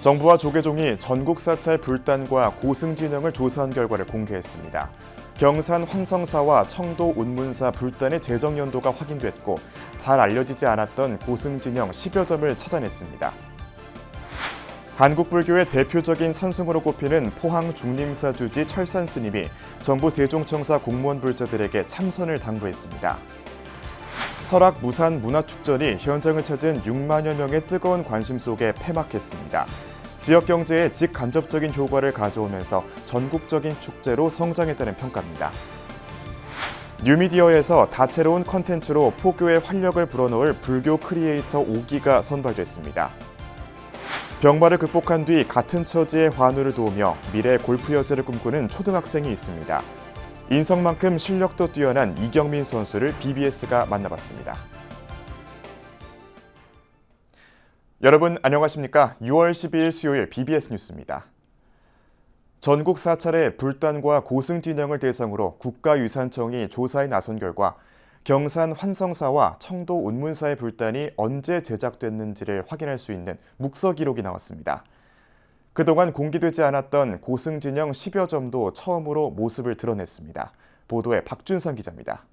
정부와 조계종이 전국 사찰 불단과 고승 진영을 조사한 결과를 공개했습니다. 경산 환성사와 청도 운문사 불단의 재정 연도가 확인됐고 잘 알려지지 않았던 고승 진영 10여 점을 찾아냈습니다. 한국 불교의 대표적인 선승으로 꼽히는 포항 중림사 주지 철산 스님이 정부 세종청사 공무원 불자들에게 참선을 당부했습니다. 설악 무산 문화축전이 현장을 찾은 6만여 명의 뜨거운 관심 속에 폐막했습니다. 지역 경제에 직간접적인 효과를 가져오면서 전국적인 축제로 성장했다는 평가입니다. 뉴미디어에서 다채로운 컨텐츠로 포교의 활력을 불어넣을 불교 크리에이터 5기가 선발됐습니다. 병마를 극복한 뒤 같은 처지의 환우를 도우며 미래 골프 여제를 꿈꾸는 초등학생이 있습니다. 인성만큼 실력도 뛰어난 이경민 선수를 BBS가 만나봤습니다. 여러분 안녕하십니까? 6월 12일 수요일 BBS 뉴스입니다. 전국 사찰의 불단과 고승 진영을 대상으로 국가유산청이 조사에 나선 결과 경산 환성사와 청도 운문사의 불단이 언제 제작됐는지를 확인할 수 있는 묵서 기록이 나왔습니다. 그동안 공개되지 않았던 고승 진영 10여 점도 처음으로 모습을 드러냈습니다. 보도에 박준선 기자입니다.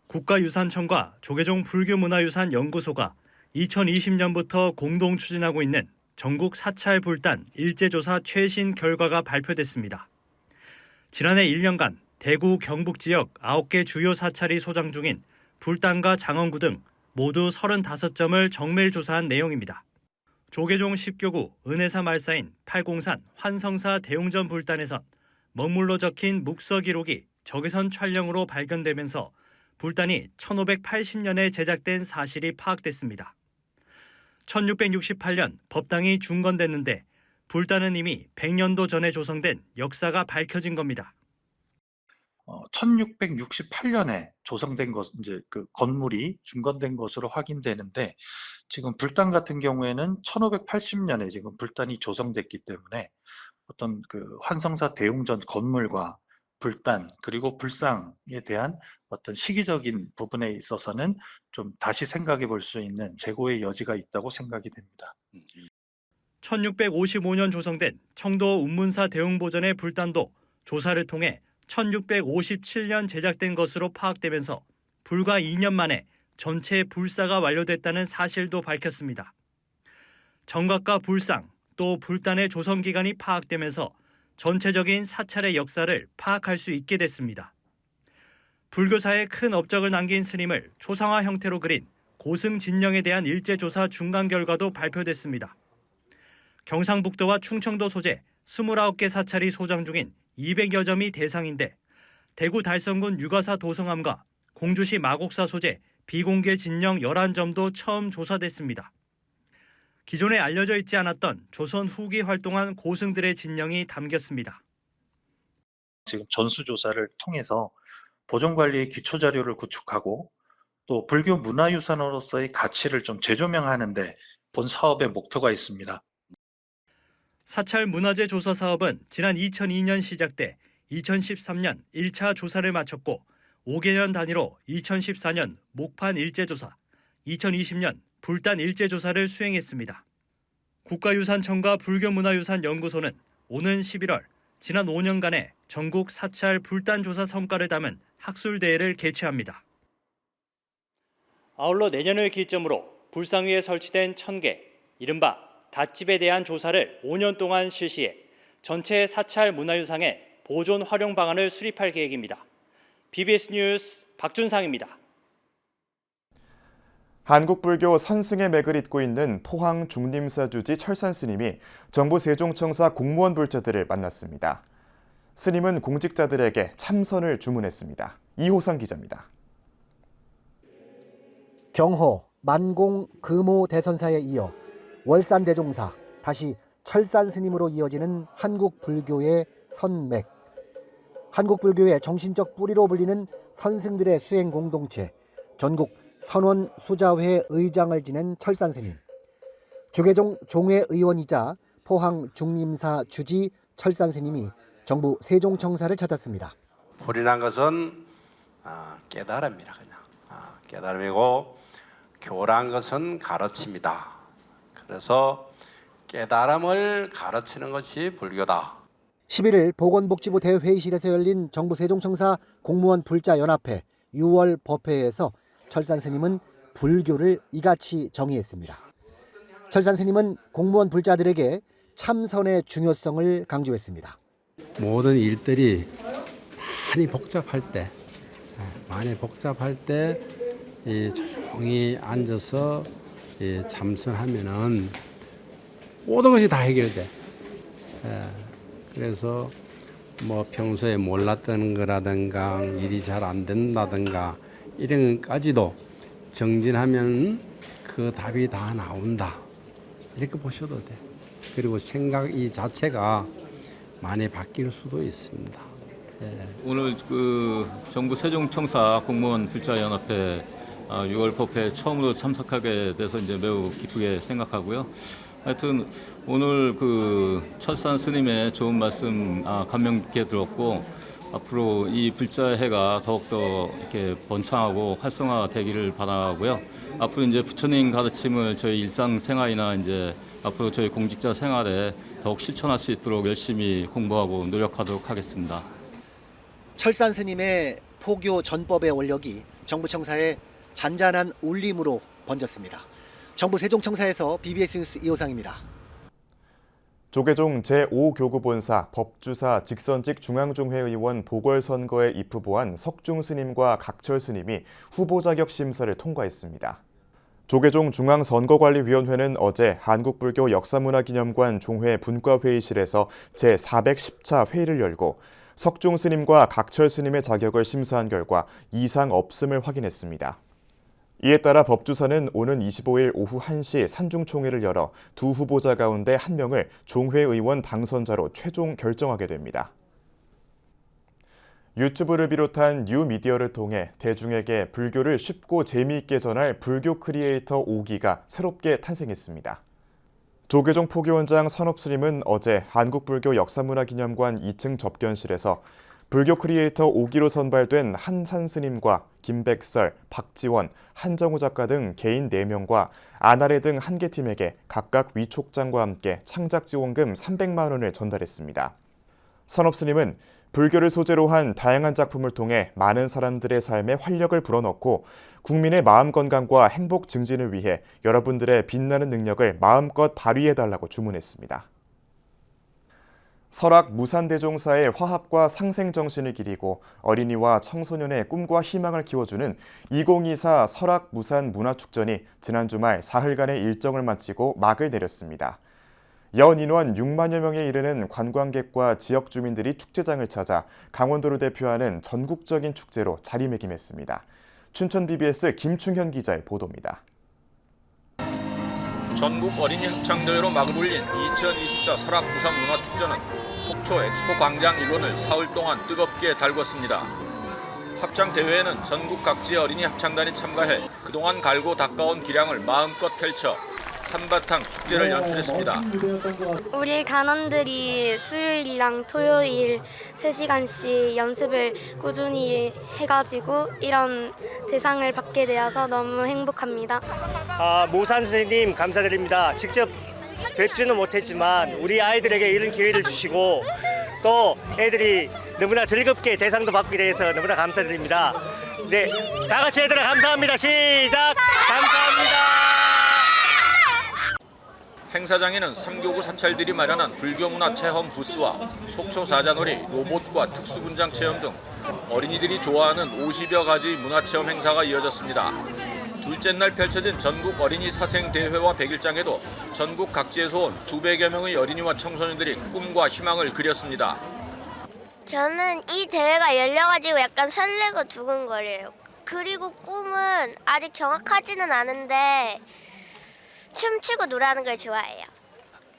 국가유산청과 조계종 불교문화유산연구소가 2020년부터 공동 추진하고 있는 전국 사찰 불단 일제조사 최신 결과가 발표됐습니다. 지난해 1년간 대구 경북 지역 9개 주요 사찰이 소장 중인 불단과 장엄구 등 모두 35점을 정밀 조사한 내용입니다. 조계종 10교구 은혜사 말사인 팔공산 환성사 대웅전 불단에선 먹물로 적힌 묵서 기록이 적외선 촬영으로 발견되면서 불단이 1580년에 제작된 사실이 파악됐습니다. 1668년 법당이 중건됐는데 불단은 이미 100년도 전에 조성된 역사가 밝혀진 겁니다. 1668년에 조성된 것, 이제 그 건물이 중건된 것으로 확인되는데 지금 불단 같은 경우에는 1580년에 지금 불단이 조성됐기 때문에 어떤 그 환성사 대웅전 건물과 불단 그리고 불상에 대한 어떤 시기적인 부분에 있어서는 좀 다시 생각해 볼 수 있는 재고의 여지가 있다고 생각이 됩니다. 1655년 조성된 청도 운문사 대웅보전의 불단도 조사를 통해 1657년 제작된 것으로 파악되면서 불과 2년 만에 전체 불사가 완료됐다는 사실도 밝혔습니다. 정각과 불상 또 불단의 조성 기간이 파악되면서 전체적인 사찰의 역사를 파악할 수 있게 됐습니다. 불교사에 큰 업적을 남긴 스님을 초상화 형태로 그린 고승 진영에 대한 일제조사 중간 결과도 발표됐습니다. 경상북도와 충청도 소재 29개 사찰이 소장 중인 200여 점이 대상인데 대구 달성군 유가사 도성암과 공주시 마곡사 소재 비공개 진영 11점도 처음 조사됐습니다. 기존에 알려져 있지 않았던 조선 후기 활동한 고승들의 진영이 담겼습니다. 지금 전수조사를 통해서 보존관리의 기초자료를 구축하고 또 불교 문화유산으로서의 가치를 좀 재조명하는 데 본 사업의 목표가 있습니다. 사찰 문화재 조사 사업은 지난 2002년 시작돼 2013년 1차 조사를 마쳤고 5개년 단위로 2014년 목판 일제조사, 2020년 불단 일제조사를 수행했습니다. 국가유산청과 불교문화유산연구소는 오는 11월 지난 5년간의 전국 사찰 불단 조사 성과를 담은 학술대회를 개최합니다. 아울러 내년을 기점으로 불상 위에 설치된 1000개, 이른바 닷집에 대한 조사를 5년 동안 실시해 전체 사찰 문화유산의 보존 활용 방안을 수립할 계획입니다. BBS 뉴스 박준상입니다. 한국 불교 선승의 맥을 잇고 있는 포항 중림사 주지 철산 스님이 정부 세종청사 공무원 불자들을 만났습니다. 스님은 공직자들에게 참선을 주문했습니다. 이호상 기자입니다. 경호, 만공, 금호 대선사에 이어 월산 대종사, 다시 철산 스님으로 이어지는 한국 불교의 선맥. 한국 불교의 정신적 뿌리로 불리는 선승들의 수행 공동체, 전국 선원 수자회 의장을 지낸 철산 스님. 조계종 종회 의원이자 포항 중림사 주지 철산 스님이 정부 세종청사를 찾았습니다. 불이란 것은 깨달음이라 그냥 깨달음이고 교란 것은 가르침이다. 그래서 깨달음을 가르치는 것이 불교다. 11일 보건복지부 대회의실에서 열린 정부 세종청사 공무원 불자연합회 6월 법회에서 철산 스님은 불교를 이같이 정의했습니다. 철산 스님은 공무원 불자들에게 참선의 중요성을 강조했습니다. 모든 일들이 많이 복잡할 때 조용히 앉아서 참선하면은 모든 것이 다 해결돼. 그래서 뭐 평소에 몰랐던 거라든가 일이 잘 안 된다든가 이런 것까지도 정진하면 그 답이 다 나온다. 이렇게 보셔도 돼. 그리고 생각 이 자체가 많이 바뀔 수도 있습니다. 오늘 그 정부 세종청사 공무원 불자연합회 6월 법회에 처음으로 참석하게 돼서 이제 매우 기쁘게 생각하고요. 하여튼 오늘 그 철산 스님의 좋은 말씀 감명 깊게 들었고 앞으로 이 불자해가 더욱더 이렇게 번창하고 활성화되기를 바라고요. 앞으로 이제 부처님 가르침을 저희 일상생활이나 이제 앞으로 저희 공직자 생활에 더욱 실천할 수 있도록 열심히 공부하고 노력하도록 하겠습니다. 철산 스님의 포교 전법의 원력이 정부 청사에 잔잔한 울림으로 번졌습니다. 정부 세종청사에서 BBS 뉴스 이호상입니다. 조계종 제5교구본사 법주사 직선직 중앙중회의원 보궐선거에 입후보한 석중 스님과 각철 스님이 후보 자격 심사를 통과했습니다. 조계종 중앙선거관리위원회는 어제 한국불교 역사문화기념관 종회 분과회의실에서 제410차 회의를 열고 석중 스님과 각철 스님의 자격을 심사한 결과 이상 없음을 확인했습니다. 이에 따라 법주사는 오는 25일 오후 1시 산중총회를 열어 두 후보자 가운데 한 명을 종회의원 당선자로 최종 결정하게 됩니다. 유튜브를 비롯한 뉴미디어를 통해 대중에게 불교를 쉽고 재미있게 전할 불교 크리에이터 5기가 새롭게 탄생했습니다. 조계종 포교원장 선업스님은 어제 한국불교 역사문화기념관 2층 접견실에서 불교 크리에이터 5기로 선발된 한산스님과 김백설, 박지원, 한정우 작가 등 개인 4명과 아나레 등 한 개 팀에게 각각 위촉장과 함께 창작 지원금 300만 원을 전달했습니다. 선업스님은 불교를 소재로 한 다양한 작품을 통해 많은 사람들의 삶에 활력을 불어넣고 국민의 마음 건강과 행복 증진을 위해 여러분들의 빛나는 능력을 마음껏 발휘해달라고 주문했습니다. 설악 무산대종사의 화합과 상생정신을 기리고 어린이와 청소년의 꿈과 희망을 키워주는 2024 설악 무산 문화축전이 지난 주말 사흘간의 일정을 마치고 막을 내렸습니다. 연 인원 6만여 명에 이르는 관광객과 지역 주민들이 축제장을 찾아 강원도를 대표하는 전국적인 축제로 자리매김했습니다. 춘천 BBS 김충현 기자의 보도입니다. 전국 어린이 합창대회로 막을 올린 2024 설악 무산 문화축제는 속초 엑스포 광장 일원을 사흘 동안 뜨겁게 달궜습니다. 합창대회에는 전국 각지의 어린이 합창단이 참가해 그동안 갈고 닦아온 기량을 마음껏 펼쳐 한바탕 축제를 연출했습니다. 우리 단원들이 수요일이랑 토요일 3시간씩 연습을 꾸준히 해가지고 이런 대상을 받게 되어서 너무 행복합니다. 모산 선생님 감사드립니다. 직접 뵙지는 못했지만 우리 아이들에게 이런 기회를 주시고 또 애들이 너무나 즐겁게 대상도 받게 돼서 너무나 감사드립니다. 네, 다 같이 얘들아 감사합니다. 시작! 감사합니다. 행사장에는 3교구 사찰들이 마련한 불교문화 체험 부스와 속초 사자놀이, 로봇과 특수군장 체험 등 어린이들이 좋아하는 50여 가지 문화체험 행사가 이어졌습니다. 둘째 날 펼쳐진 전국 어린이 사생대회와 백일장에도 전국 각지에서 온 수백여 명의 어린이와 청소년들이 꿈과 희망을 그렸습니다. 저는 이 대회가 열려가지고 약간 설레고 두근거려요. 그리고 꿈은 아직 정확하지는 않은데 춤추고 노래하는 걸 좋아해요.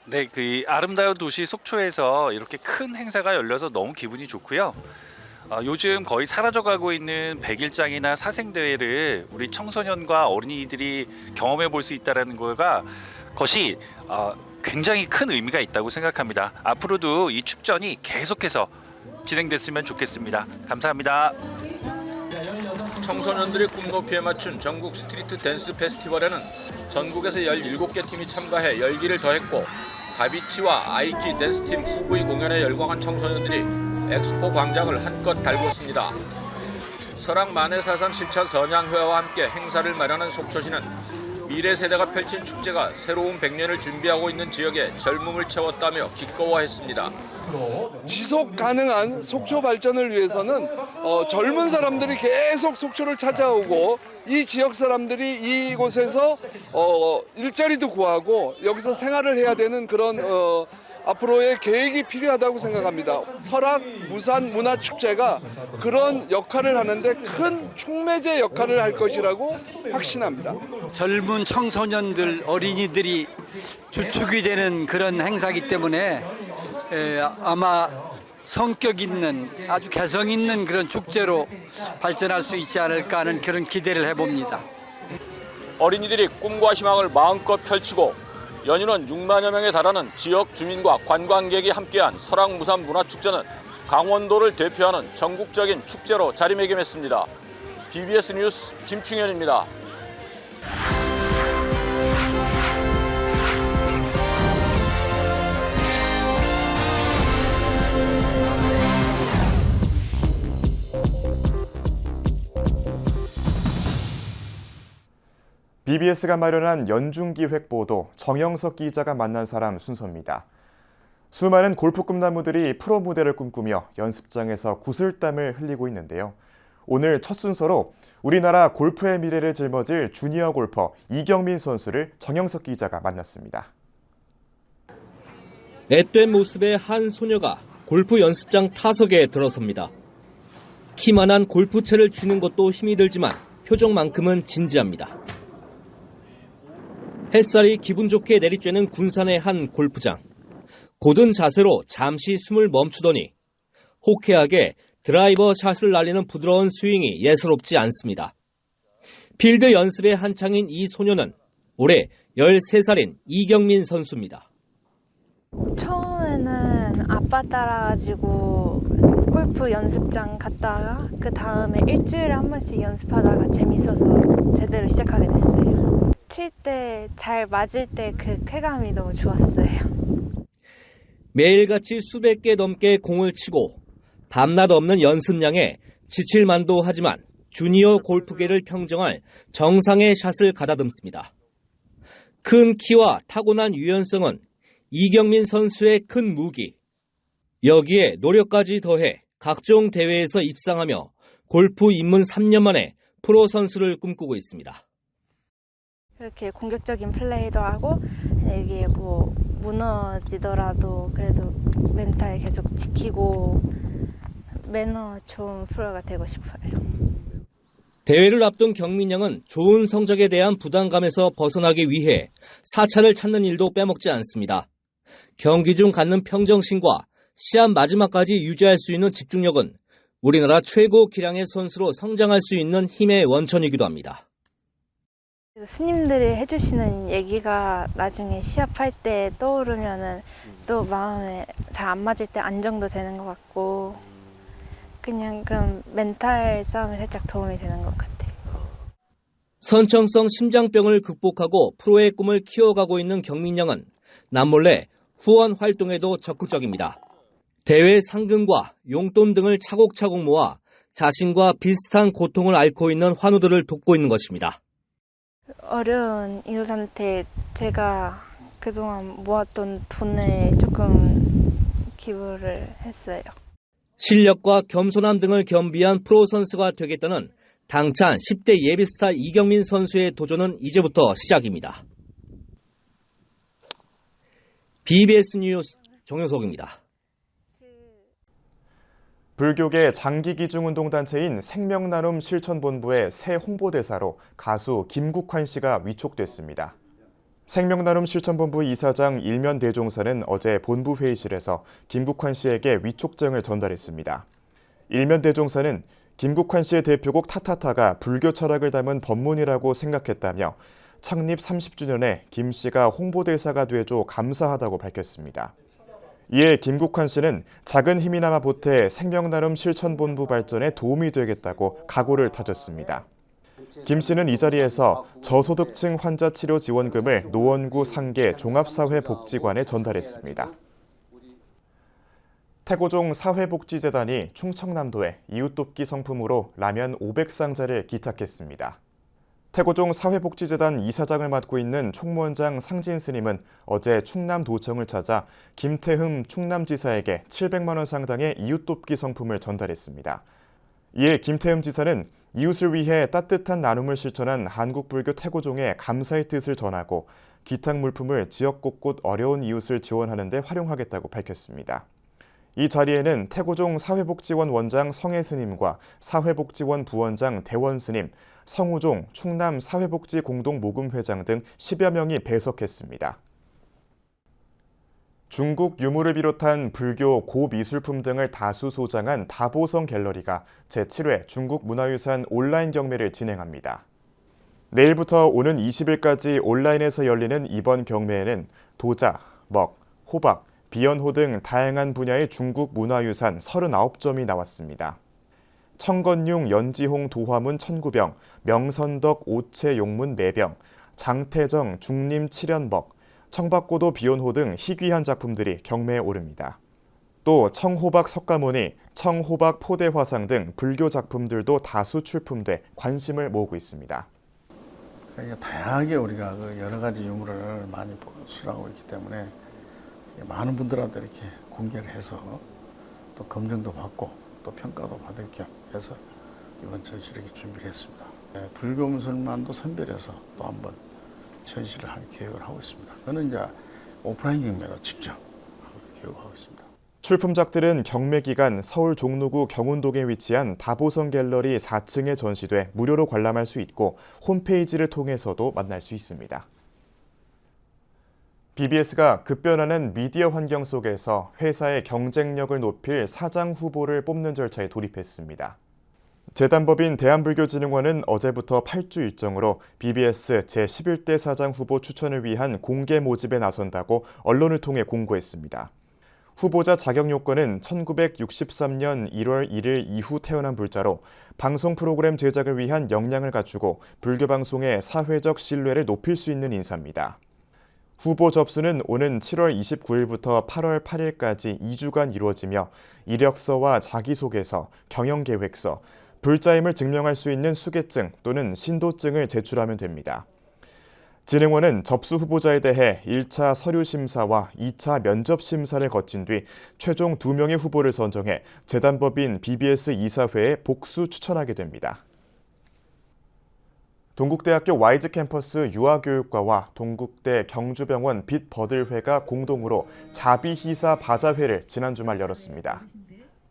네, 그 아름다운 도시 속초에서 이렇게 큰 행사가 열려서 너무 기분이 좋고요. 요즘 거의 사라져가고 있는 백일장이나 사생대회를 우리 청소년과 어린이들이 경험해 볼 수 있다는 것이 굉장히 큰 의미가 있다고 생각합니다. 앞으로도 이 축전이 계속해서 진행됐으면 좋겠습니다. 감사합니다. 청소년들의 꿈 높이에 맞춘 전국 스트리트 댄스 페스티벌에는 전국에서 17개 팀이 참가해 열기를 더했고 다비치와 아이키 댄스팀 후보의 공연에 열광한 청소년들이 엑스포 광장을 한껏 달궜습니다. 설악 만해사상 실천 선양회와 함께 행사를 마련한 속초시는 미래 세대가 펼친 축제가 새로운 100년을 준비하고 있는 지역에 젊음을 채웠다며 기꺼워했습니다. 지속 가능한 속초 발전을 위해서는 젊은 사람들이 계속 속초를 찾아오고 이 지역 사람들이 이곳에서 일자리도 구하고 여기서 생활을 해야 되는 그런 앞으로의 계획이 필요하다고 생각합니다. 설악 무산 문화축제가 그런 역할을 하는데 큰 촉매제 역할을 할 것이라고 확신합니다. 젊은 청소년들, 어린이들이 주축이 되는 그런 행사이기 때문에 아마 성격 있는 아주 개성 있는 그런 축제로 발전할 수 있지 않을까 하는 그런 기대를 해봅니다. 어린이들이 꿈과 희망을 마음껏 펼치고 연인원 6만여 명에 달하는 지역 주민과 관광객이 함께한 설악무산 문화축제는 강원도를 대표하는 전국적인 축제로 자리매김했습니다. BBS 뉴스 김충현입니다. BBS가 마련한 연중기획보도 정영석 기자가 만난 사람 순서입니다. 수많은 골프 꿈나무들이 프로 무대를 꿈꾸며 연습장에서 구슬땀을 흘리고 있는데요. 오늘 첫 순서로 우리나라 골프의 미래를 짊어질 주니어 골퍼 이경민 선수를 정영석 기자가 만났습니다. 앳된 모습의 한 소녀가 골프 연습장 타석에 들어섭니다. 키만한 골프채를 쥐는 것도 힘이 들지만 표정만큼은 진지합니다. 햇살이 기분 좋게 내리쬐는 군산의 한 골프장. 고든 자세로 잠시 숨을 멈추더니 호쾌하게 드라이버 샷을 날리는 부드러운 스윙이 예사롭지 않습니다. 필드 연습에 한창인 이 소녀는 올해 13살인 이경민 선수입니다. 처음에는 아빠 따라가지고 골프 연습장 갔다가 그 다음에 일주일에 한 번씩 연습하다가 재밌어서 제대로 시작하게 됐어요. 칠 때 잘 맞을 때 그 쾌감이 너무 좋았어요. 매일같이 수백 개 넘게 공을 치고 밤낮 없는 연습량에 지칠만도 하지만 주니어 골프계를 평정할 정상의 샷을 가다듬습니다. 큰 키와 타고난 유연성은 이경민 선수의 큰 무기. 여기에 노력까지 더해 각종 대회에서 입상하며 골프 입문 3년 만에 프로 선수를 꿈꾸고 있습니다. 이렇게 공격적인 플레이도 하고 이게 뭐 무너지더라도 그래도 멘탈 계속 지키고 매너 좋은 프로가 되고 싶어요. 대회를 앞둔 경민 양은 좋은 성적에 대한 부담감에서 벗어나기 위해 사찰을 찾는 일도 빼먹지 않습니다. 경기 중 갖는 평정심과 시합 마지막까지 유지할 수 있는 집중력은 우리나라 최고 기량의 선수로 성장할 수 있는 힘의 원천이기도 합니다. 스님들이 해주시는 얘기가 나중에 시합할 때 떠오르면은 또 마음에 잘 안 맞을 때 안정도 되는 것 같고 그냥 그런 멘탈 싸움에 살짝 도움이 되는 것 같아요. 선천성 심장병을 극복하고 프로의 꿈을 키워가고 있는 경민 양은 남몰래 후원 활동에도 적극적입니다. 대회 상금과 용돈 등을 차곡차곡 모아 자신과 비슷한 고통을 앓고 있는 환우들을 돕고 있는 것입니다. 어려운 이웃한테 제가 그동안 모았던 돈을 조금 기부를 했어요. 실력과 겸손함 등을 겸비한 프로 선수가 되겠다는 당찬 10대 예비스타 이경민 선수의 도전은 이제부터 시작입니다. BBS 뉴스 정효석입니다. 불교계 장기기중운동단체인 생명나눔 실천본부의 새 홍보대사로 가수 김국환 씨가 위촉됐습니다. 생명나눔 실천본부 이사장 일면대종사는 어제 본부 회의실에서 김국환 씨에게 위촉장을 전달했습니다. 일면대종사는 김국환 씨의 대표곡 타타타가 불교 철학을 담은 법문이라고 생각했다며 창립 30주년에 김 씨가 홍보대사가 돼줘 감사하다고 밝혔습니다. 이에 김국환 씨는 작은 힘이나마 보태 생명나눔 실천본부 발전에 도움이 되겠다고 각오를 다졌습니다. 김 씨는 이 자리에서 저소득층 환자 치료 지원금을 노원구 상계 종합사회복지관에 전달했습니다. 태고종 사회복지재단이 충청남도에 이웃돕기 성품으로 라면 500상자를 기탁했습니다. 태고종 사회복지재단 이사장을 맡고 있는 총무원장 상진 스님은 어제 충남도청을 찾아 김태흠 충남지사에게 700만 원 상당의 이웃돕기 성품을 전달했습니다. 이에 김태흠 지사는 이웃을 위해 따뜻한 나눔을 실천한 한국불교 태고종에 감사의 뜻을 전하고 기탁 물품을 지역 곳곳 어려운 이웃을 지원하는 데 활용하겠다고 밝혔습니다. 이 자리에는 태고종 사회복지원 원장 성혜 스님과 사회복지원 부원장 대원 스님, 성우종 충남 사회복지공동모금회장 등 10여 명이 배석했습니다. 중국 유물을 비롯한 불교 고미술품 등을 다수 소장한 다보성 갤러리가 제7회 중국 문화유산 온라인 경매를 진행합니다. 내일부터 오는 20일까지 온라인에서 열리는 이번 경매에는 도자, 먹, 호박, 비연호 등 다양한 분야의 중국 문화유산 39점이 나왔습니다. 청건융 연지홍 도화문 1009병, 명선덕 오체 용문 4병, 장태정 중림 칠연벅, 청박고도 비연호 등 희귀한 작품들이 경매에 오릅니다. 또 청호박 석가모니, 청호박 포대화상 등 불교 작품들도 다수 출품돼 관심을 모으고 있습니다. 그러니까 다양하게 우리가 여러 가지 유물을 많이 수량하고 있기 때문에 많은 분들한테 이렇게 공개를 해서 또 검증도 받고 또 평가도 받을 겸 해서 이번 전시를 이렇게 준비를 했습니다. 불교 무술만도 선별해서 또 한번 전시를 할 계획을 하고 있습니다. 그거는 이제 오프라인 경매로 직접 계획하고 있습니다. 출품작들은 경매 기간 서울 종로구 경운동에 위치한 다보성 갤러리 4층에 전시돼 무료로 관람할 수 있고 홈페이지를 통해서도 만날 수 있습니다. BBS가 급변하는 미디어 환경 속에서 회사의 경쟁력을 높일 사장 후보를 뽑는 절차에 돌입했습니다. 재단법인 대한불교진흥원은 어제부터 8주 일정으로 BBS 제11대 사장 후보 추천을 위한 공개 모집에 나선다고 언론을 통해 공고했습니다. 후보자 자격 요건은 1963년 1월 1일 이후 태어난 불자로 방송 프로그램 제작을 위한 역량을 갖추고 불교 방송의 사회적 신뢰를 높일 수 있는 인사입니다. 후보 접수는 오는 7월 29일부터 8월 8일까지 2주간 이루어지며 이력서와 자기소개서, 경영계획서, 불자임을 증명할 수 있는 수계증 또는 신도증을 제출하면 됩니다. 진흥원은 접수 후보자에 대해 1차 서류 심사와 2차 면접 심사를 거친 뒤 최종 2명의 후보를 선정해 재단법인 BBS 이사회에 복수 추천하게 됩니다. 동국대학교 와이즈 캠퍼스 유아교육과와 동국대 경주병원 빛버들회가 공동으로 자비희사 바자회를 지난 주말 열었습니다.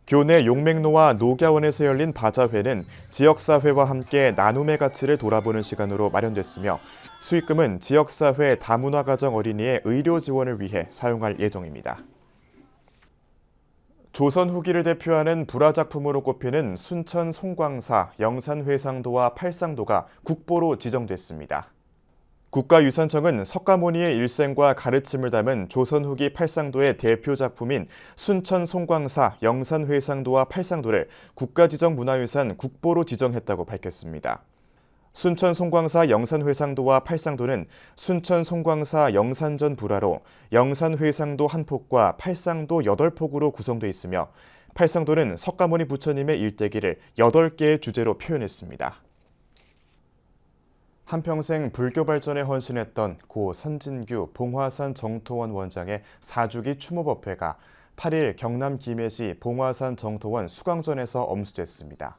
교내 용맹로와 녹야원에서 열린 바자회는 지역사회와 함께 나눔의 가치를 돌아보는 시간으로 마련됐으며 수익금은 지역사회 다문화가정 어린이의 의료 지원을 위해 사용할 예정입니다. 조선 후기를 대표하는 불화작품으로 꼽히는 순천 송광사, 영산회상도와 팔상도가 국보로 지정됐습니다. 국가유산청은 석가모니의 일생과 가르침을 담은 조선 후기 팔상도의 대표 작품인 순천 송광사, 영산회상도와 팔상도를 국가지정문화유산 국보로 지정했다고 밝혔습니다. 순천 송광사 영산회상도와 팔상도는 순천 송광사 영산전 불화로 영산회상도 한 폭과 팔상도 8폭으로 구성되어 있으며 팔상도는 석가모니 부처님의 일대기를 8개의 주제로 표현했습니다. 한평생 불교 발전에 헌신했던 고 선진규 봉화산 정토원 원장의 4주기 추모법회가 8일 경남 김해시 봉화산 정토원 수강전에서 엄수됐습니다.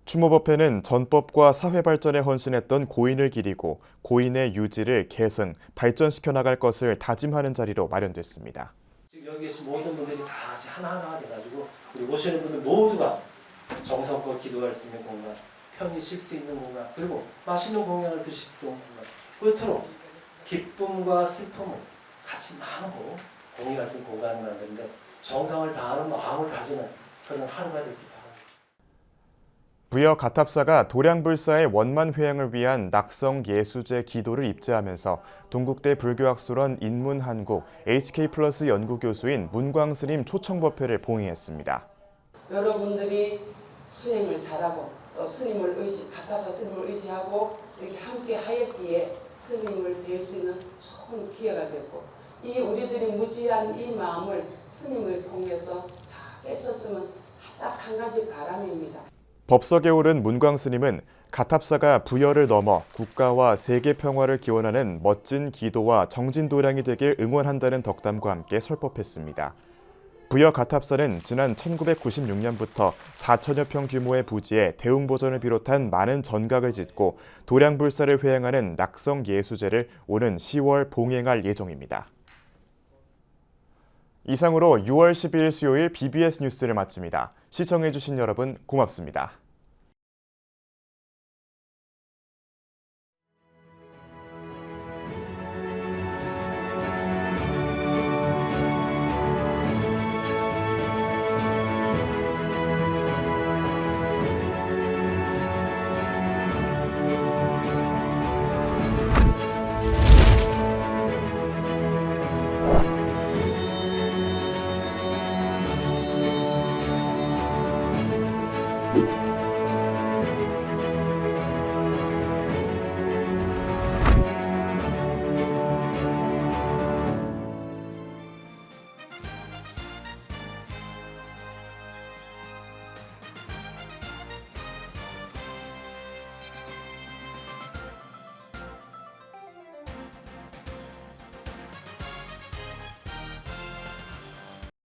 추모법회는 전법과 사회 발전에 헌신했던 고인을 기리고 고인의 유지를 계승, 발전시켜 나갈 것을 다짐하는 자리로 마련됐습니다. 지금 여기 계신 모든 분들이 다 같이 하나하나 돼가지고 우리 오시는 분들 모두가 정성껏 기도할 수 있는 공간, 편히 쉴 수 있는 공간, 그리고 맛있는 공양을 드실 수 있는 공간, 끝으로 기쁨과 슬픔을 같이 나누고 공유할 수 있는 공간을 만드는데 정성을 다하는 마음을 가지는 그런 하루가 되기 바랍니다. 부여 가탑사가 도량불사의 원만 회양을 위한 낙성 예수제 기도를 입제하면서 동국대 불교학술원 인문한국 HK+ 연구교수인 문광스님 초청법회를 봉행했습니다. 여러분들이 스님을 잘하고 또 스님을 가탑사 스님을 의지하고 이렇게 함께 하였기에 스님을 뵐 수 있는 좋은 기회가 됐고, 이 우리들이 무지한 이 마음을 스님을 통해서 다 깨쳤으면 딱 한 가지 바람입니다. 법석에 오른 문광스님은 가탑사가 부여를 넘어 국가와 세계 평화를 기원하는 멋진 기도와 정진도량이 되길 응원한다는 덕담과 함께 설법했습니다. 부여 가탑사는 지난 1996년부터 4천여 평 규모의 부지에 대웅보전을 비롯한 많은 전각을 짓고 도량불사를 회양하는 낙성 예수제를 오는 10월 봉행할 예정입니다. 이상으로 6월 12일 수요일 BBS 뉴스를 마칩니다. 시청해주신 여러분 고맙습니다. you.